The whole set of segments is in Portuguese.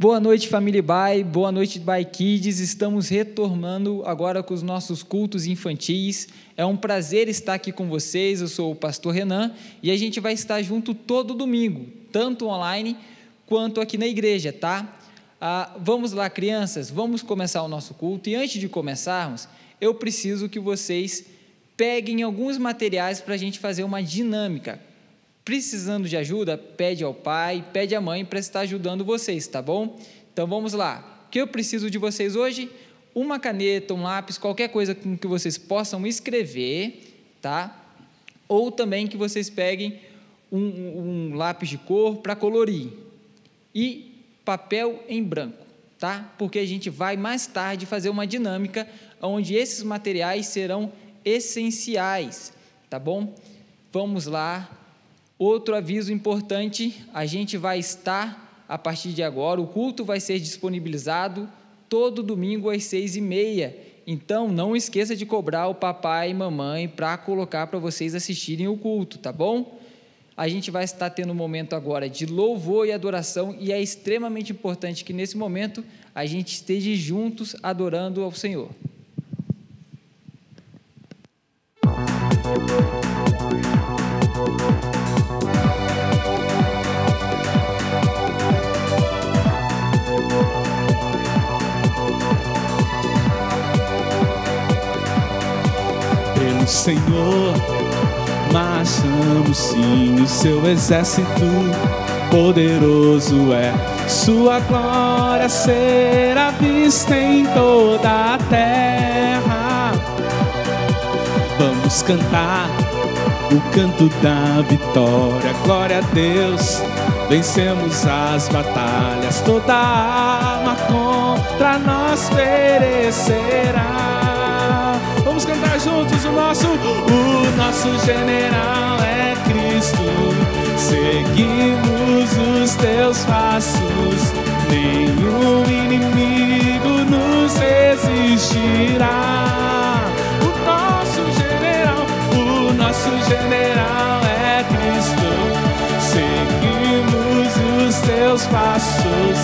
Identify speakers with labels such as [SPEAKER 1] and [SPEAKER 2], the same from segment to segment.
[SPEAKER 1] Boa noite, família Bai, boa noite, Bai Kids. Estamos retornando agora com os nossos cultos infantis. É um prazer estar aqui com vocês. Eu sou o pastor Renan e a gente vai estar junto todo domingo, tanto online quanto aqui na igreja, tá? Vamos lá, crianças, vamos começar o nosso culto. E antes de começarmos, eu preciso que vocês peguem alguns materiais para a gente fazer uma dinâmica. Precisando de ajuda, pede ao pai, pede à mãe para estar ajudando vocês, tá bom? Então vamos lá. O que eu preciso de vocês hoje? Uma caneta, um lápis, qualquer coisa com que vocês possam escrever, tá? Ou também que vocês peguem um lápis de cor para colorir. E papel em branco, tá? Porque a gente vai mais tarde fazer uma dinâmica onde esses materiais serão essenciais, tá bom? Vamos lá. Outro aviso importante, a gente vai estar, a partir de agora, o culto vai ser disponibilizado todo domingo às 6h30, então não esqueça de cobrar o papai e mamãe para colocar para vocês assistirem o culto, tá bom? A gente vai estar tendo um momento agora de louvor e adoração e é extremamente importante que nesse momento a gente esteja juntos adorando ao Senhor.
[SPEAKER 2] Senhor, marchamos sim, o seu exército poderoso é, sua glória será vista em toda a terra. Vamos cantar o canto da vitória, glória a Deus, vencemos as batalhas, toda arma contra nós perecerá. Vamos cantar juntos, o nosso general é Cristo. Seguimos os teus passos, nenhum inimigo nos resistirá. O nosso general é Cristo. Seguimos os teus passos,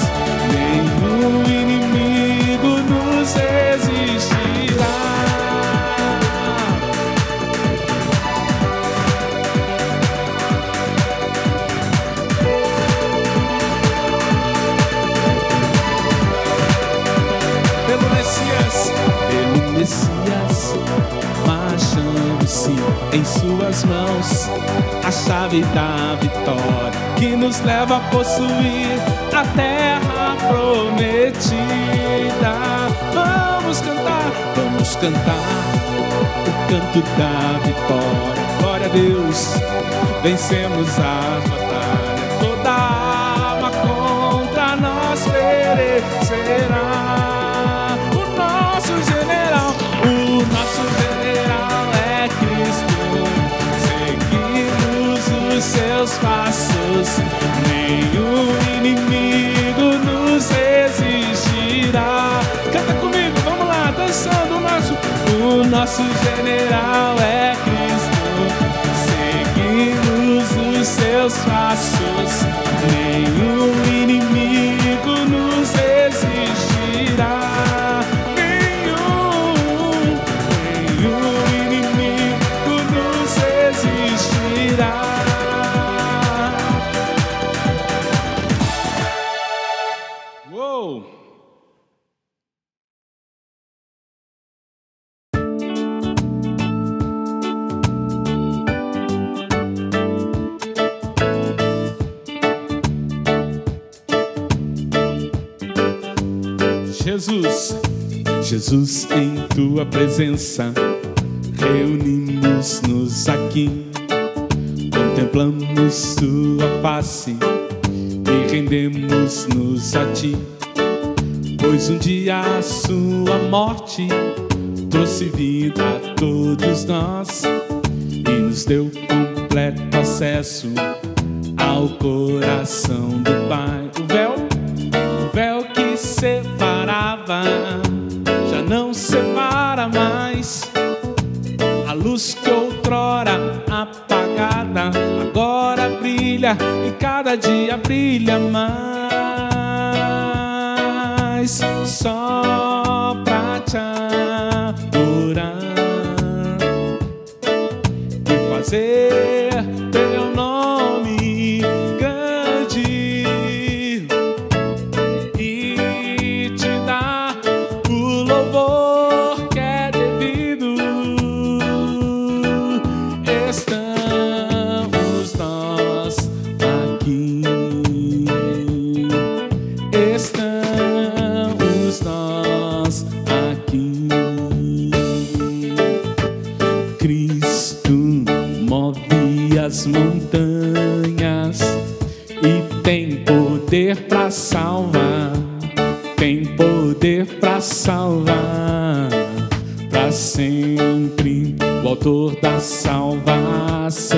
[SPEAKER 2] nenhum inimigo nos resistirá. Messias, marchamos sim, em suas mãos a chave da vitória que nos leva a possuir a terra prometida. Vamos cantar o canto da vitória, glória a Deus, vencemos as batalhas, toda arma contra nós perecerá. O nosso general é Cristo, seguimos os seus passos, nenhum inimigo nos resistirá. Canta comigo, vamos lá, dançando o nosso general é Cristo, seguimos os seus passos, nenhum inimigo nos resistirá. Jesus, em tua presença, reunimos-nos aqui, contemplamos tua face e rendemos-nos a ti, pois um dia a sua morte trouxe vida a todos nós e nos deu completo acesso ao coração do Pai. O véu que separava já não separa mais. A luz que outrora apagada agora brilha e cada dia brilha mais. mais só pra te adorar e fazer teu nome grande e te dar o louvor que é devido. Estamos nós aqui, estamos nós aqui. Cristo move as montanhas e tem poder pra salvar, tem poder pra salvar pra sempre. O autor da salvação,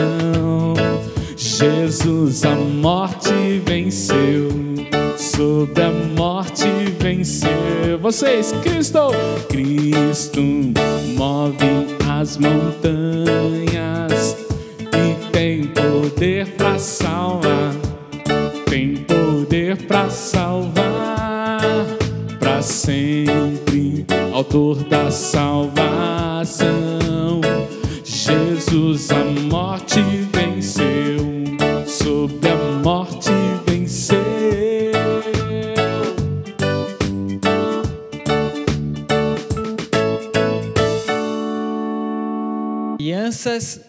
[SPEAKER 2] Jesus a morte venceu, sobre a morte venceu. Vocês, Cristo move as montanhas e tem poder pra salvar, tem poder pra salvar pra sempre. Autor da salvação, Jesus a morte venceu, sobre a morte venceu.
[SPEAKER 1] Crianças,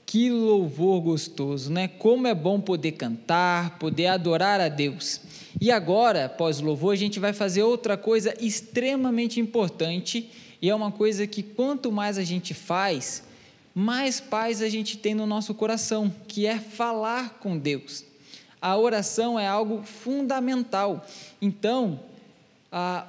[SPEAKER 1] que louvor gostoso, né? Como é bom poder cantar, poder adorar a Deus. E agora, após o louvor, a gente vai fazer outra coisa extremamente importante, e é uma coisa que quanto mais a gente faz, mais paz a gente tem no nosso coração, que é falar com Deus. A oração é algo fundamental. Então,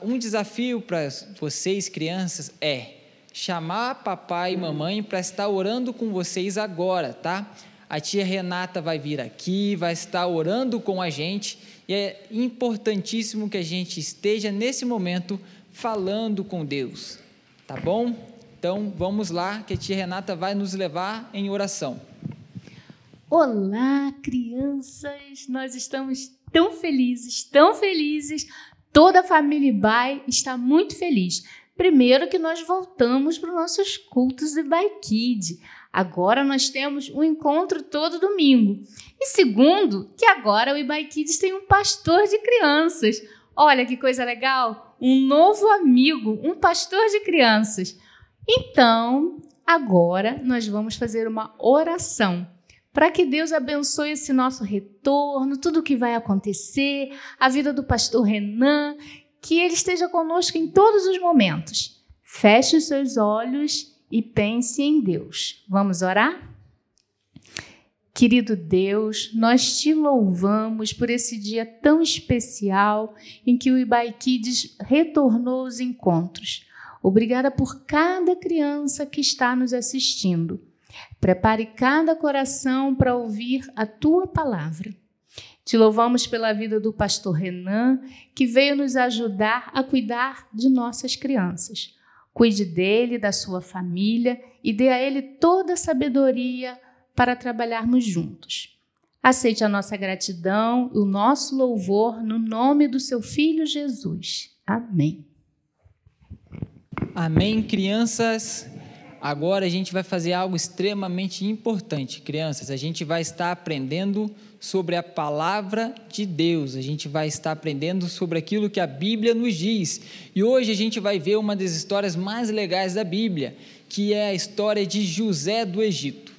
[SPEAKER 1] um desafio para vocês, crianças, é chamar papai e mamãe para estar orando com vocês agora, tá? A tia Renata vai vir aqui, vai estar orando com a gente, e é importantíssimo que a gente esteja nesse momento falando com Deus, tá bom? Então, vamos lá, que a tia Renata vai nos levar em oração.
[SPEAKER 3] Olá, crianças! Nós estamos tão felizes, tão felizes. Toda a família Ibai está muito feliz. Primeiro que nós voltamos para os nossos cultos Ibai Kids. Agora nós temos um encontro todo domingo. E segundo, que agora o Ibai Kids tem um pastor de crianças. Olha que coisa legal! Um novo amigo, um pastor de crianças. Então, agora nós vamos fazer uma oração para que Deus abençoe esse nosso retorno, tudo o que vai acontecer, a vida do pastor Renan, que ele esteja conosco em todos os momentos. Feche os seus olhos e pense em Deus. Vamos orar? Querido Deus, nós te louvamos por esse dia tão especial em que o Ibai Kids retornou aos encontros. Obrigada por cada criança que está nos assistindo. Prepare cada coração para ouvir a tua palavra. Te louvamos pela vida do pastor Renan, que veio nos ajudar a cuidar de nossas crianças. Cuide dele, da sua família e dê a ele toda a sabedoria para trabalharmos juntos. Aceite a nossa gratidão e o nosso louvor no nome do seu Filho Jesus. Amém.
[SPEAKER 1] Amém, crianças. Agora a gente vai fazer algo extremamente importante, crianças. A gente vai estar aprendendo sobre a palavra de Deus. A gente vai estar aprendendo sobre aquilo que a Bíblia nos diz. E hoje a gente vai ver uma das histórias mais legais da Bíblia, que é a história de José do Egito.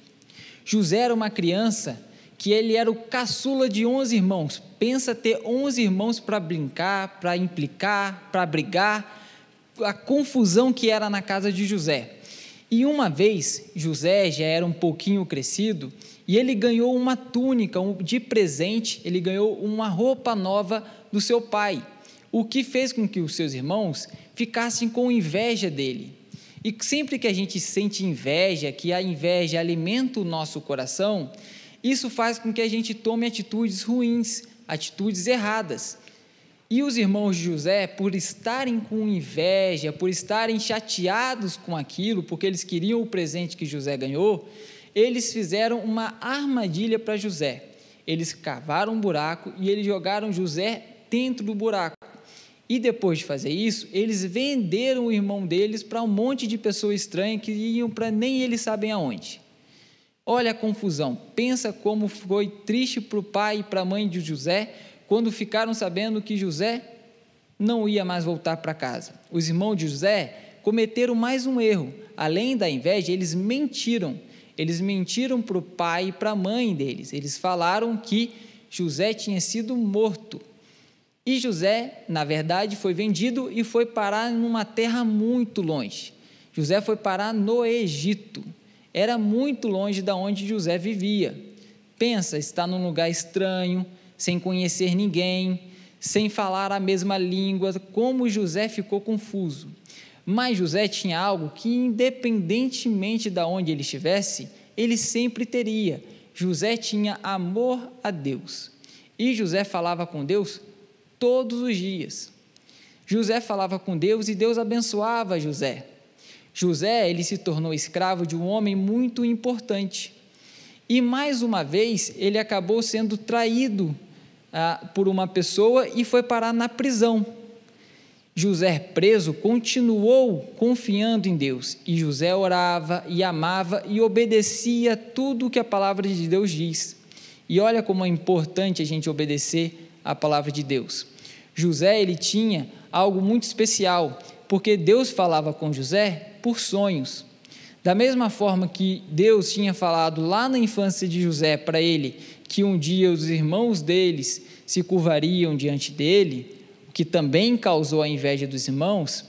[SPEAKER 1] José era uma criança que ele era o caçula de 11 irmãos. Pensa ter 11 irmãos para brincar, para implicar, para brigar, a confusão que era na casa de José. E uma vez, José já era um pouquinho crescido, e ele ganhou uma túnica de presente, ele ganhou uma roupa nova do seu pai, o que fez com que os seus irmãos ficassem com inveja dele. E sempre que a gente sente inveja, que a inveja alimenta o nosso coração, isso faz com que a gente tome atitudes ruins, atitudes erradas. E os irmãos de José, por estarem com inveja, por estarem chateados com aquilo, porque eles queriam o presente que José ganhou, eles fizeram uma armadilha para José. Eles cavaram um buraco e eles jogaram José dentro do buraco. E depois de fazer isso, eles venderam o irmão deles para um monte de pessoas estranhas que iam para nem eles sabem aonde. Olha a confusão. Pensa como foi triste para o pai e para a mãe de José quando ficaram sabendo que José não ia mais voltar para casa. Os irmãos de José cometeram mais um erro. Além da inveja, eles mentiram. Eles mentiram para o pai e para a mãe deles. Eles falaram que José tinha sido morto. E José, na verdade, foi vendido e foi parar numa terra muito longe. José foi parar no Egito. Era muito longe da onde José vivia. Pensa, está num lugar estranho, sem conhecer ninguém, sem falar a mesma língua, como José ficou confuso. Mas José tinha algo que, independentemente de onde ele estivesse, ele sempre teria. José tinha amor a Deus. E José falava com Deus todos os dias. José falava com Deus e Deus abençoava José. José, ele se tornou escravo de um homem muito importante. E mais uma vez, ele acabou sendo traído por uma pessoa e foi parar na prisão. José, preso, continuou confiando em Deus. E José orava e amava e obedecia tudo o que a palavra de Deus diz. E olha como é importante a gente obedecer a palavra de Deus. José, ele tinha algo muito especial, porque Deus falava com José por sonhos. Da mesma forma que Deus tinha falado lá na infância de José para ele, que um dia os irmãos deles se curvariam diante dele, o que também causou a inveja dos irmãos,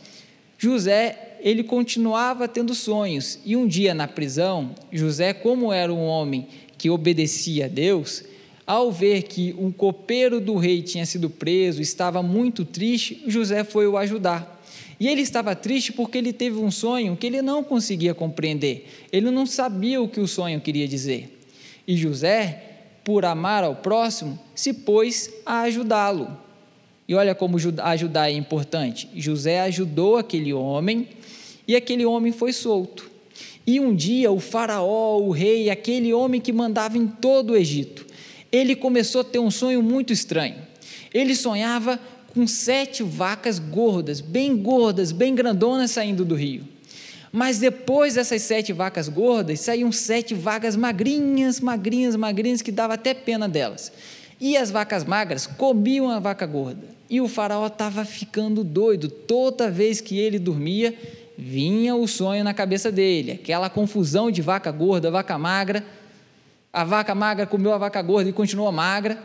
[SPEAKER 1] José, ele continuava tendo sonhos. E um dia na prisão, José, como era um homem que obedecia a Deus, ao ver que um copeiro do rei tinha sido preso, estava muito triste, José foi o ajudar. E ele estava triste porque ele teve um sonho que ele não conseguia compreender. Ele não sabia o que o sonho queria dizer. E José, por amar ao próximo, se pôs a ajudá-lo. E olha como ajudar é importante. José ajudou aquele homem e aquele homem foi solto. E um dia o faraó, o rei, aquele homem que mandava em todo o Egito, ele começou a ter um sonho muito estranho. Ele sonhava com 7 vacas gordas, bem grandonas, saindo do rio. Mas depois dessas 7 vacas gordas, saíam 7 vacas magrinhas, que dava até pena delas. E as vacas magras comiam a vaca gorda. E o faraó estava ficando doido. Toda vez que ele dormia, vinha o sonho na cabeça dele. Aquela confusão de vaca gorda, vaca magra. A vaca magra comeu a vaca gorda e continuou magra.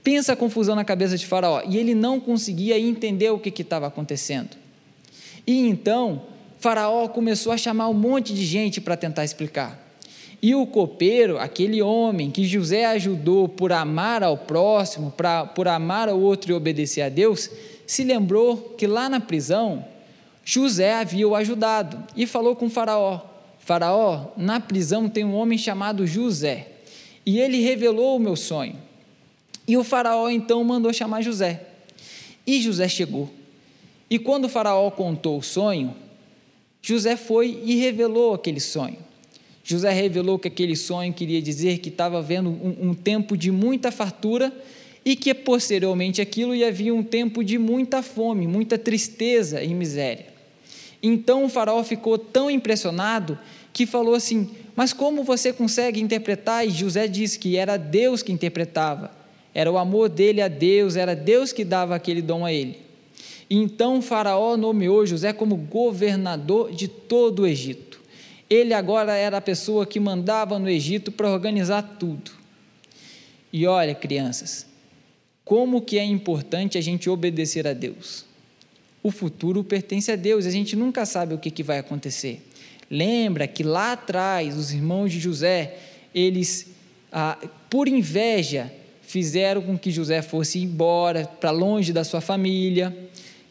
[SPEAKER 1] Pensa a confusão na cabeça de Faraó. E ele não conseguia entender o que estava acontecendo. E então, Faraó começou a chamar um monte de gente para tentar explicar. E o copeiro, aquele homem que José ajudou por amar ao próximo, por amar ao outro e obedecer a Deus, se lembrou que lá na prisão, José havia o ajudado e falou com Faraó: Faraó, na prisão tem um homem chamado José, e ele revelou o meu sonho. E o faraó então mandou chamar José. E José chegou. E quando o faraó contou o sonho, José foi e revelou aquele sonho. José revelou que aquele sonho queria dizer que estava havendo um tempo de muita fartura e que posteriormente aquilo ia vir um tempo de muita fome, muita tristeza e miséria. Então o faraó ficou tão impressionado que falou assim: mas como você consegue interpretar? E José disse que era Deus que interpretava, era o amor dele a Deus, era Deus que dava aquele dom a ele. E então o faraó nomeou José como governador de todo o Egito. Ele agora era a pessoa que mandava no Egito para organizar tudo. E olha, crianças, como que é importante a gente obedecer a Deus. O futuro pertence a Deus, a gente nunca sabe o que vai acontecer. Lembra que lá atrás, os irmãos de José, eles, por inveja, fizeram com que José fosse embora, para longe da sua família,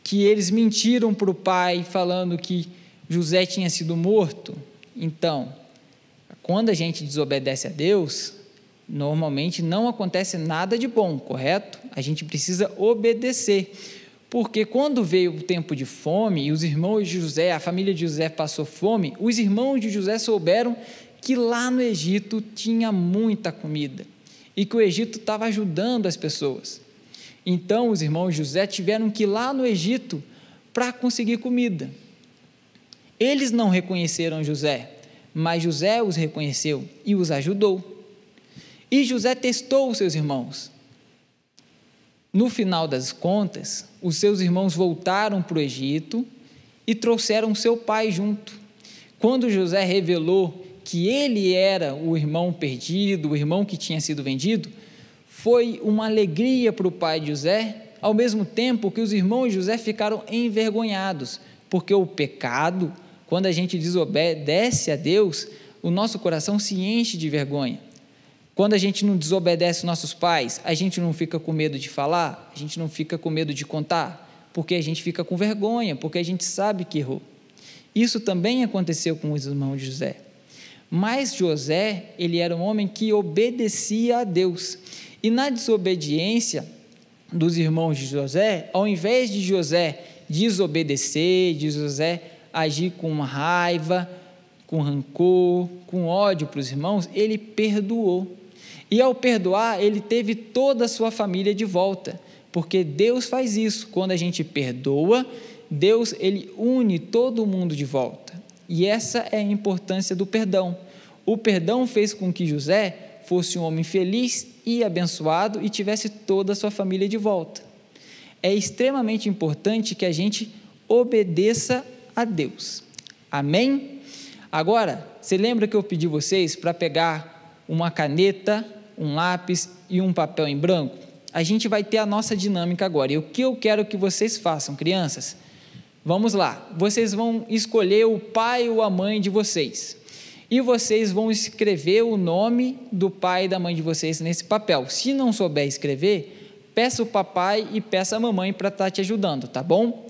[SPEAKER 1] que eles mentiram para o pai, falando que José tinha sido morto. Então, quando a gente desobedece a Deus, normalmente não acontece nada de bom, correto? A gente precisa obedecer, porque quando veio o tempo de fome, e os irmãos de José, a família de José passou fome, os irmãos de José souberam que lá no Egito tinha muita comida, e que o Egito estava ajudando as pessoas. Então os irmãos de José tiveram que ir lá no Egito para conseguir comida. Eles não reconheceram José, mas José os reconheceu e os ajudou. E José testou os seus irmãos. No final das contas, os seus irmãos voltaram para o Egito e trouxeram seu pai junto. Quando José revelou que ele era o irmão perdido, o irmão que tinha sido vendido, foi uma alegria para o pai de José, ao mesmo tempo que os irmãos de José ficaram envergonhados, porque o pecado, quando a gente desobedece a Deus, o nosso coração se enche de vergonha. Quando a gente não desobedece nossos pais, a gente não fica com medo de falar, a gente não fica com medo de contar, porque a gente fica com vergonha, porque a gente sabe que errou. Isso também aconteceu com os irmãos de José. Mas José, ele era um homem que obedecia a Deus. E na desobediência dos irmãos de José, ao invés de José desobedecer, de José agir com raiva, com rancor, com ódio para os irmãos, ele perdoou. E ao perdoar, ele teve toda a sua família de volta, porque Deus faz isso. Quando a gente perdoa, Deus, ele une todo mundo de volta. E essa é a importância do perdão. O perdão fez com que José fosse um homem feliz e abençoado e tivesse toda a sua família de volta. É extremamente importante que a gente obedeça a Deus. Amém? Agora, você lembra que eu pedi vocês para pegar uma caneta, um lápis e um papel em branco? A gente vai ter a nossa dinâmica agora. E o que eu quero que vocês façam, crianças? Vamos lá. Vocês vão escolher o pai ou a mãe de vocês. E vocês vão escrever o nome do pai e da mãe de vocês nesse papel. Se não souber escrever, peça o papai e peça a mamãe para estar te ajudando, tá bom?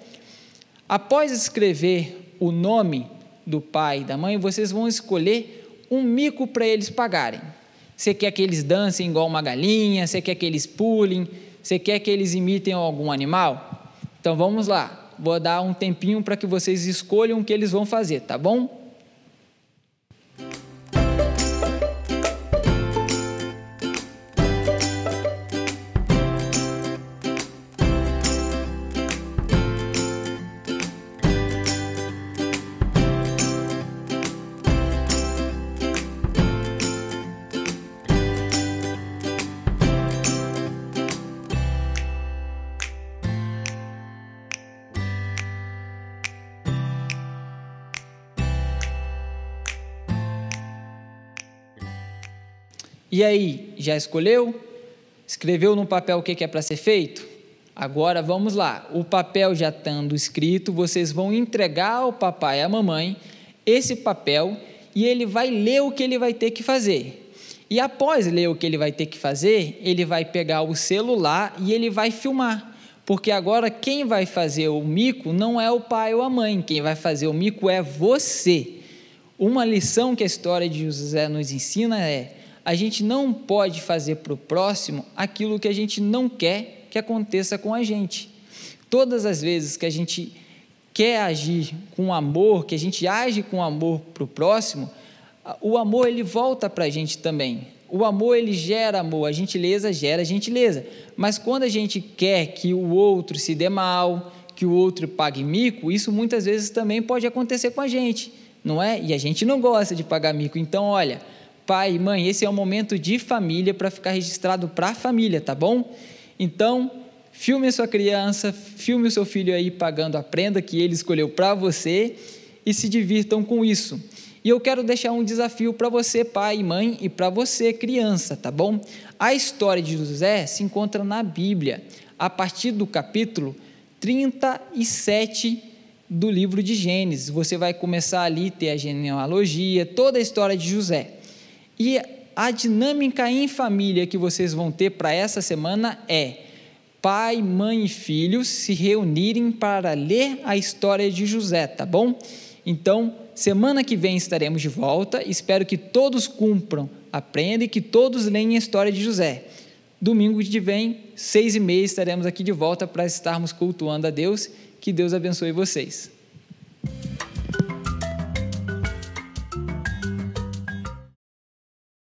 [SPEAKER 1] Após escrever o nome do pai e da mãe, vocês vão escolher um mico para eles pagarem. Você quer que eles dancem igual uma galinha? Você quer que eles pulem? Você quer que eles imitem algum animal? Então vamos lá, vou dar um tempinho para que vocês escolham o que eles vão fazer, tá bom? E aí, já escolheu? Escreveu no papel o que é para ser feito? Agora vamos lá, o papel já estando escrito, vocês vão entregar ao papai e à mamãe esse papel e ele vai ler o que ele vai ter que fazer. E após ler o que ele vai ter que fazer, ele vai pegar o celular e ele vai filmar, porque agora quem vai fazer o mico não é o pai ou a mãe, quem vai fazer o mico é você. Uma lição que a história de José nos ensina é: a gente não pode fazer para o próximo aquilo que a gente não quer que aconteça com a gente. Todas as vezes que a gente quer agir com amor, que a gente age com amor para o próximo, o amor ele volta para a gente também. O amor ele gera amor, a gentileza gera gentileza. Mas quando a gente quer que o outro se dê mal, que o outro pague mico, isso muitas vezes também pode acontecer com a gente, não é? E a gente não gosta de pagar mico. Então, olha, pai e mãe, esse é um momento de família para ficar registrado para a família, tá bom? Então, filme a sua criança, filme o seu filho aí pagando a prenda que ele escolheu para você e se divirtam com isso. E eu quero deixar um desafio para você, pai e mãe, e para você, criança, tá bom? A história de José se encontra na Bíblia, a partir do capítulo 37 do livro de Gênesis. Você vai começar ali a ter a genealogia, toda a história de José. E a dinâmica em família que vocês vão ter para essa semana é pai, mãe e filhos se reunirem para ler a história de José, tá bom? Então, semana que vem estaremos de volta, espero que todos cumpram, aprendam e que todos leiam a história de José. Domingo que vem, 6h30, estaremos aqui de volta para estarmos cultuando a Deus. Que Deus abençoe vocês.